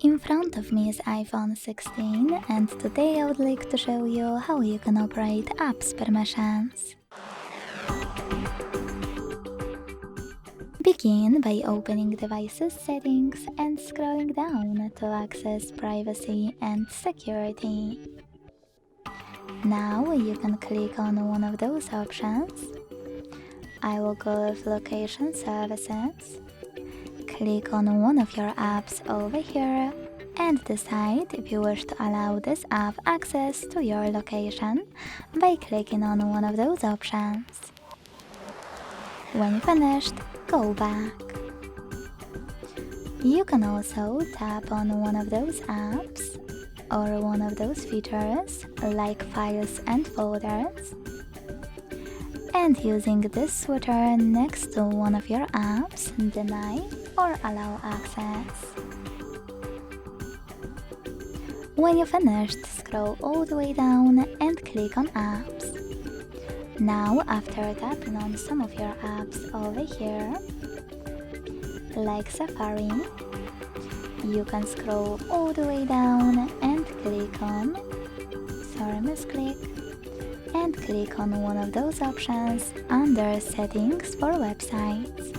In front of me is iPhone 16 and today I would like to show you how you can operate apps permissions. Begin by opening Devices Settings and scrolling down to access Privacy and Security. Now you can click on one of those options. I will go with Location Services. Click on one of your apps over here and decide if you wish to allow this app access to your location by clicking on one of those options. When finished, go back. You can also tap on one of those apps or one of those features like Files and Folders, and using this switcher next to one of your apps, deny or allow access. When you finished, scroll all the way down and click on Apps. Now, after tapping on some of your apps over here, like Safari, you can scroll all the way down and click on, and click on one of those options under Settings for Websites,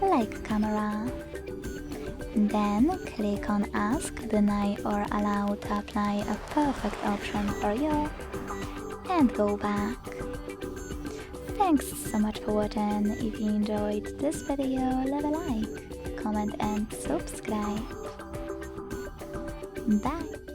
like Camera. Then click on Ask, Deny or Allow to apply a perfect option for you, and go back. Thanks so much for watching. If you enjoyed this video, leave a like, comment and subscribe. Bye!